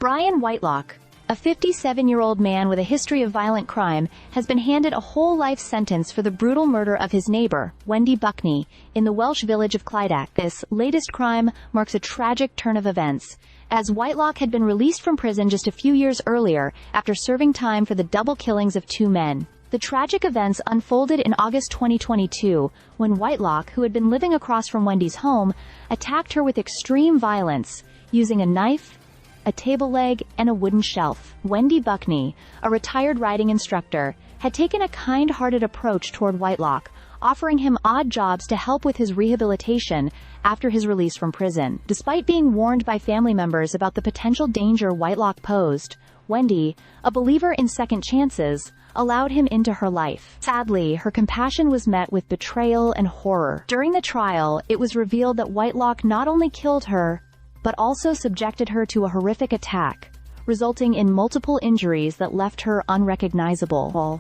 Brian Whitelock, a 57-year-old man with a history of violent crime, has been handed a whole life sentence for the brutal murder of his neighbor, Wendy Buckney, in the Welsh village of Clydach. This latest crime marks a tragic turn of events, as Whitelock had been released from prison just a few years earlier after serving time for the double killings of two men. The tragic events unfolded in August 2022, when Whitelock, who had been living across from Wendy's home, attacked her with extreme violence, using a knife, a table leg, and a wooden shelf. Wendy Buckney, a retired riding instructor, had taken a kind-hearted approach toward Whitelock, offering him odd jobs to help with his rehabilitation after his release from prison. Despite being warned by family members about the potential danger Whitelock posed, Wendy, a believer in second chances, allowed him into her life. Sadly, her compassion was met with betrayal and horror. During the trial, it was revealed that Whitelock not only killed her, but also subjected her to a horrific attack, resulting in multiple injuries that left her unrecognizable.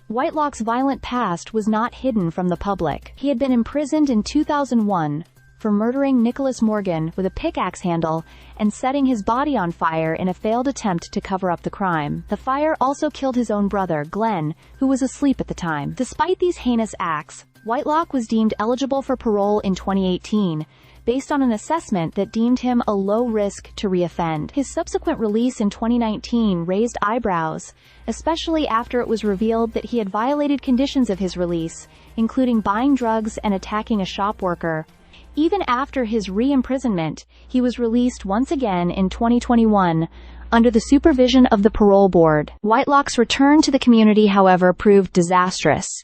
Whitelock's violent past was not hidden from the public. He had been imprisoned in 2001 for murdering Nicholas Morgan with a pickaxe handle and setting his body on fire in a failed attempt to cover up the crime. The fire also killed his own brother, Glenn, who was asleep at the time. Despite these heinous acts, Whitelock was deemed eligible for parole in 2018, based on an assessment that deemed him a low risk to reoffend. His subsequent release in 2019 raised eyebrows, especially after it was revealed that he had violated conditions of his release, including buying drugs and attacking a shop worker. Even after his re-imprisonment, he was released once again in 2021, under the supervision of the parole board. Whitelock's return to the community, however, proved disastrous.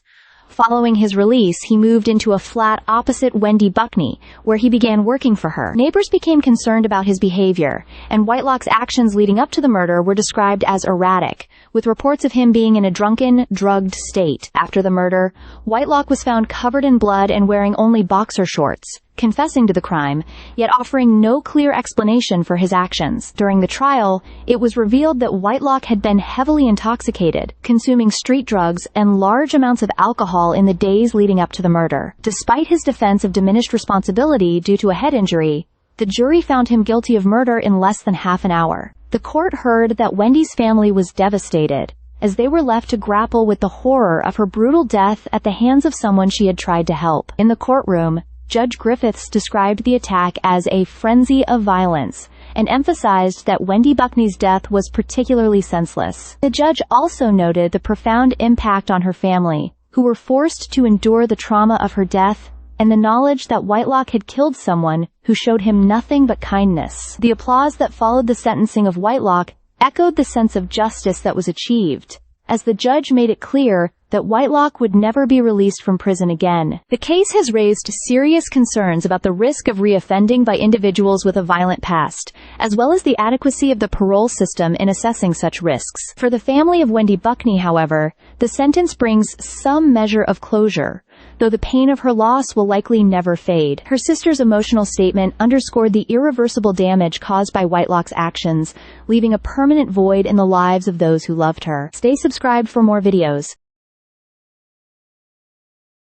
Following his release, he moved into a flat opposite Wendy Buckney, where he began working for her. Neighbors became concerned about his behavior, and Whitelock's actions leading up to the murder were described as erratic, with reports of him being in a drunken, drugged state. After the murder, Whitelock was found covered in blood and wearing only boxer shorts, confessing to the crime, yet offering no clear explanation for his actions. During the trial, it was revealed that Whitelock had been heavily intoxicated, consuming street drugs and large amounts of alcohol in the days leading up to the murder. Despite his defense of diminished responsibility due to a head injury, the jury found him guilty of murder in less than half an hour. The court heard that Wendy's family was devastated, as they were left to grapple with the horror of her brutal death at the hands of someone she had tried to help. In the courtroom, Judge Griffiths described the attack as a frenzy of violence and emphasized that Wendy Buckney's death was particularly senseless. The judge also noted the profound impact on her family, who were forced to endure the trauma of her death and the knowledge that Whitelock had killed someone who showed him nothing but kindness. The applause that followed the sentencing of Whitelock echoed the sense of justice that was achieved, as the judge made it clear that Whitelock would never be released from prison again. The case has raised serious concerns about the risk of reoffending by individuals with a violent past, as well as the adequacy of the parole system in assessing such risks. For the family of Wendy Buckney, however, the sentence brings some measure of closure, though the pain of her loss will likely never fade. Her sister's emotional statement underscored the irreversible damage caused by Whitelock's actions, leaving a permanent void in the lives of those who loved her. Stay subscribed for more videos.